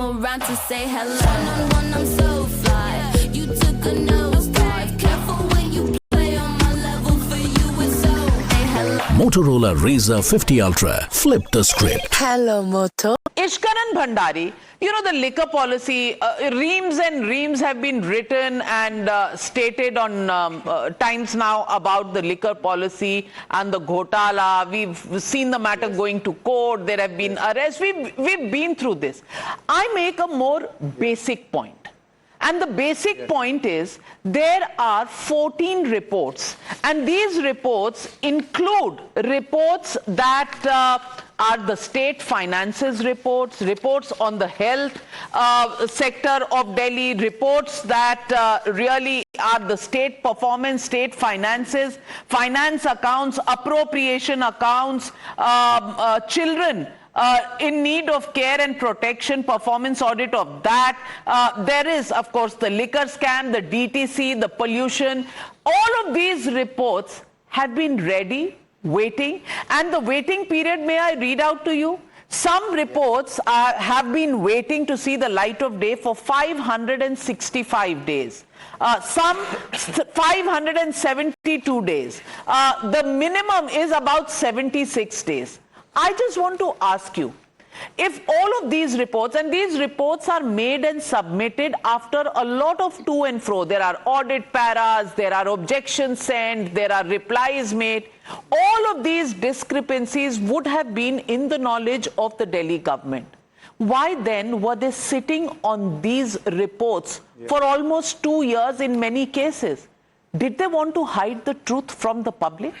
come around to say hello. One-on-one, I'm so fly. You took a nosedive. Careful when you play on my level. For you, it's so. Hey, hello. Motorola Razr 50 Ultra. Flip the script. Hello, Moto. Ishkaran Bhandari, you know, the liquor policy, reams and reams have been written and stated on times now about the liquor policy and the ghotala. We've seen the matter going to court. There have been arrests. We've been through this. I make a more basic point. And the basic point is there are 14 reports, and these reports include reports that are the state finances reports, reports on the health sector of Delhi, reports that really are the state performance, state finances, finance accounts, appropriation accounts, children in need of care and protection, performance audit of that. There is, of course, the liquor scam, the DTC, the pollution. All of these reports had been ready, waiting, and the waiting period, may I read out to you? Some reports have been waiting to see the light of day for 565 days. Some 572 days. The minimum is about 76 days. I just want to ask you, if all of these reports, and these reports are made and submitted after a lot of to and fro, there are audit paras, there are objections sent, there are replies made, all of these discrepancies would have been in the knowledge of the Delhi government. Why then were they sitting on these reports for almost 2 years in many cases? Did they want to hide the truth from the public?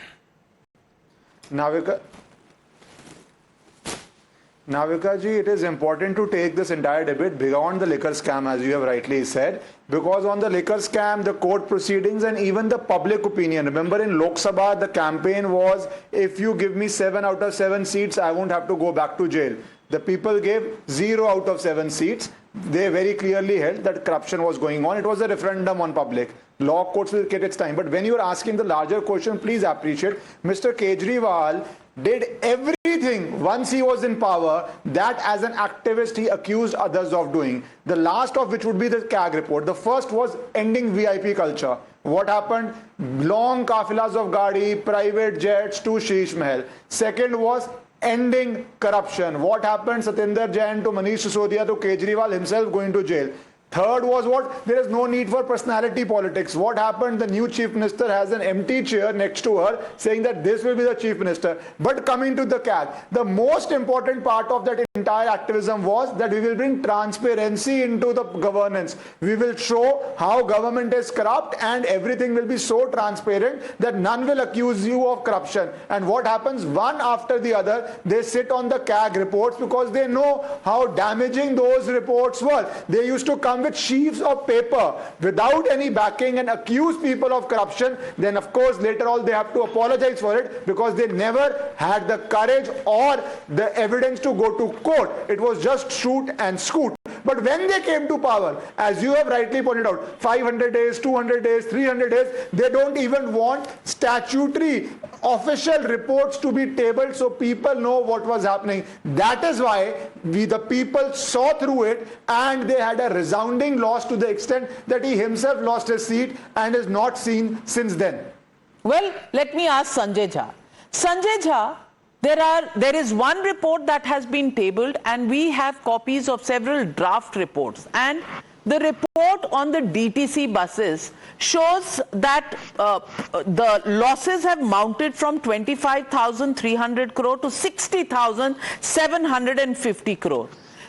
Navika ji, it is important to take this entire debate beyond the liquor scam, as you have rightly said, because on the liquor scam, the court proceedings and even the public opinion. Remember in Lok Sabha, the campaign was, if you give me 7 out of 7 seats, I won't have to go back to jail. The people gave 0 out of 7 seats. They very clearly held that corruption was going on. It was a referendum on public. Law courts will get its time. But when you're asking the larger question, please appreciate, Mr. Kejriwal did everything once he was in power that as an activist he accused others of doing. The last of which would be the CAG report. The first was ending VIP culture. What happened? Long kafilas of Gadi, private jets to Sheesh Mahal. Second was ending corruption. What happened? Satinder Jain to Manish Sisodia to Kejriwal himself going to jail. Third was what? There is no need for personality politics. What happened? The new chief minister has an empty chair next to her saying that this will be the chief minister. But coming to the CAG, the most important part of that entire activism was that we will bring transparency into the governance. We will show how government is corrupt and everything will be so transparent that none will accuse you of corruption. And what happens? One after the other, they sit on the CAG reports because they know how damaging those reports were. They used to come with sheaves of paper without any backing and accuse people of corruption. Then of course later on they have to apologize for it because they never had the courage or the evidence to go to court. It was just shoot and scoot. But when they came to power, as you have rightly pointed out, 500 days, 200 days, 300 days, they don't even want statutory official reports to be tabled so people know what was happening. That is why the people saw through it and they had a resounding loss to the extent that he himself lost his seat and is not seen since then. Well, let me ask Sanjay Jha. Sanjay Jha, there is one report that has been tabled and we have copies of several draft reports, and the report on the DTC buses shows that the losses have mounted from 25,300 crore to 60,750 crore.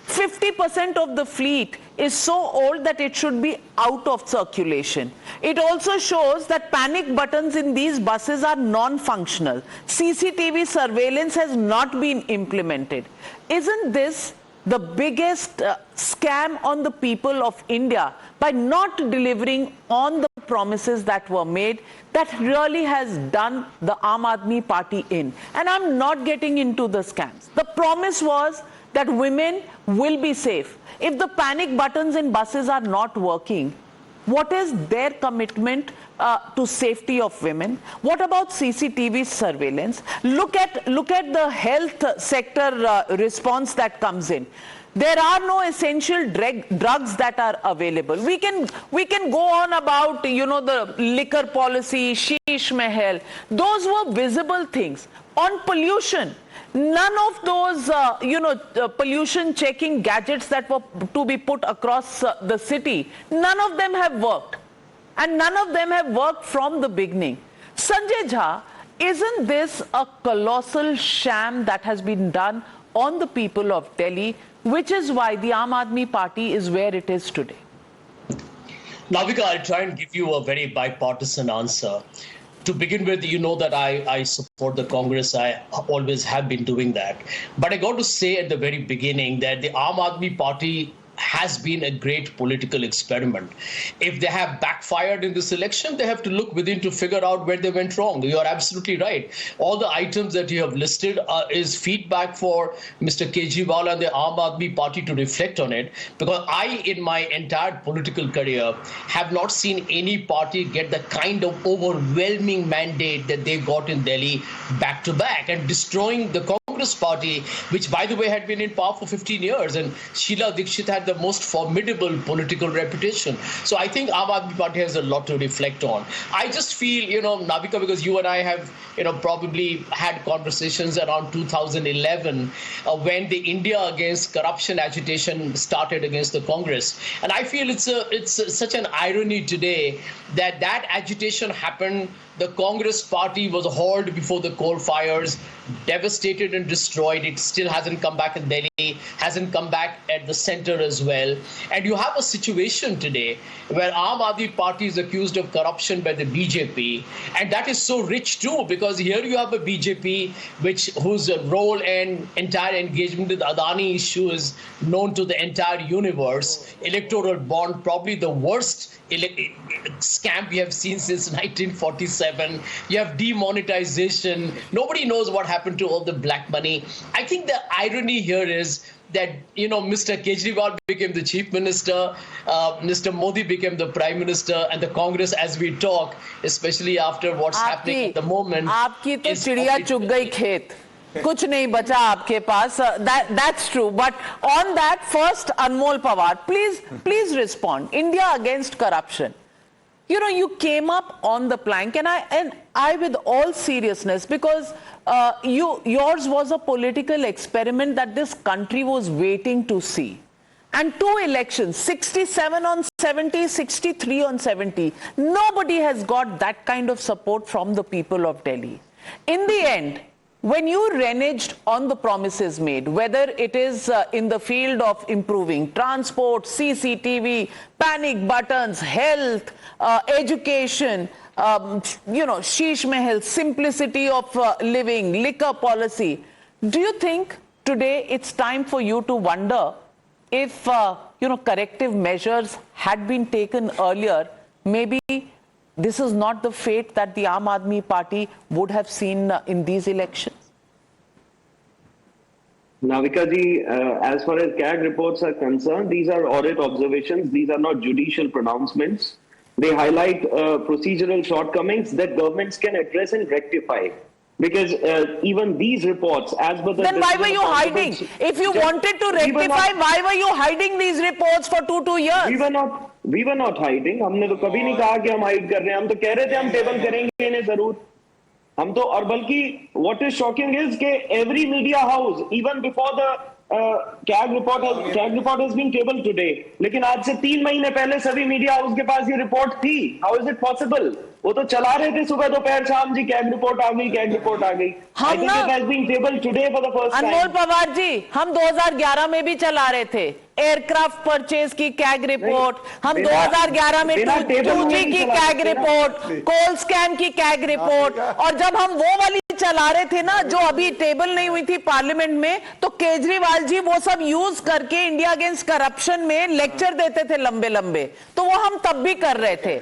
50% of the fleet is so old that it should be out of circulation. It also shows that panic buttons in these buses are non-functional. CCTV surveillance has not been implemented. Isn't this the biggest scam on the people of India by not delivering on the promises that were made that really has done the Aam Aadmi party in? And I'm not getting into the scams. The promise was that women will be safe. If the panic buttons in buses are not working, what is their commitment to safety of women? What about CCTV surveillance? Look at the health sector response that comes in. There are no essential drugs that are available. We can go on about, you know, the liquor policy, Sheesh Mahal. Those were visible things. On pollution, none of those, pollution checking gadgets that were to be put across the city, none of them have worked. And none of them have worked from the beginning. Sanjay Jha, isn't this a colossal sham that has been done on the people of Delhi, which is why the Aam Aadmi Party is where it is today? Navika, I'll try and give you a very bipartisan answer. To begin with, you know that I support the Congress. I always have been doing that. But I got to say at the very beginning that the Aam Aadmi Party has been a great political experiment. If they have backfired in this election, they have to look within to figure out where they went wrong. You are absolutely right. All the items that you have listed is feedback for Mr. Kejriwal and the Aam Aadmi Party to reflect on it, because I, in my entire political career, have not seen any party get the kind of overwhelming mandate that they got in Delhi back to back and destroying the Congress Party, which, by the way, had been in power for 15 years, and Sheila Dikshit had the most formidable political reputation. So I think Aam Aadmi Party has a lot to reflect on. I just feel, Navika, because you and I have, probably had conversations around 2011 when the India Against Corruption agitation started against the Congress. And I feel it's such an irony today that agitation happened. The Congress Party was hauled before the coal fires, devastated and destroyed. It still hasn't come back in Delhi, hasn't come back at the center as well. And you have a situation today where Aam Aadmi Party is accused of corruption by the BJP. And that is so rich too, because here you have a BJP whose role and entire engagement with Adani issue is known to the entire universe. Electoral bond, probably the worst scam we have seen since 1947. You have demonetization. Nobody knows what happened to all the black money. I think the irony here is that, Mr. Kejriwal became the chief minister, Mr. Modi became the prime minister, and the Congress, as we talk, especially after what's happening at the moment. Aapki to chidiya chug gayi khet. Kuch nahi bacha aapke paas. That's true. But on that, first, Anmol Pawar, please respond. India Against Corruption. You came up on the plank, and I with all seriousness, because yours was a political experiment that this country was waiting to see. And 2 elections, 67 on 70, 63 on 70. Nobody has got that kind of support from the people of Delhi. In the end, when you reneged on the promises made, whether it is in the field of improving transport, CCTV, panic buttons, health, education, Sheesh Mahal, simplicity of living, liquor policy, do you think today it's time for you to wonder if, corrective measures had been taken earlier? Maybe this is not the fate that the Aam Aadmi Party would have seen in these elections? Navika ji, as far as CAG reports are concerned, these are audit observations. These are not judicial pronouncements. They highlight procedural shortcomings that governments can address and rectify. Because even these reports, as per the... Then why were you hiding? If you wanted to rectify, why were you hiding these reports for two years? We were not hiding. हमने तो कभी नहीं कहा कि हम hide कर रहे हैं. हम तो कह रहे थे हम टेबल करेंगे इन्हें जरूर. हम तो, और बल्कि what is shocking is कि every media house, even before the CAG report has been tabled today. लेकिन आज से 3 महीने पहले सभी मीडिया हाउस के पास ये रिपोर्ट थी. How is it possible? वो तो चला रहे थे सुबह दोपहर शाम जी CAG रिपोर्ट आ गई, CAG रिपोर्ट आ गई. I think it has been tabled today for the first time. अनमोल पवार जी, हम 2011 में भी चला रहे थे एयरक्राफ्ट परचेज की CAG रिपोर्ट, हम 2011 में 2G की CAG रिपोर्ट, कोल स्कैम की CAG रिपोर्ट, और जब हम वो वाली चला रहे थे ना जो अभी टेबल नहीं हुई थी पार्लियामेंट में, तो केजरीवाल जी वो सब यूज करके इंडिया अगेंस्ट करप्शन में लेक्चर देते थे लंबे लंबे, तो वो हम तब भी कर रहे थे.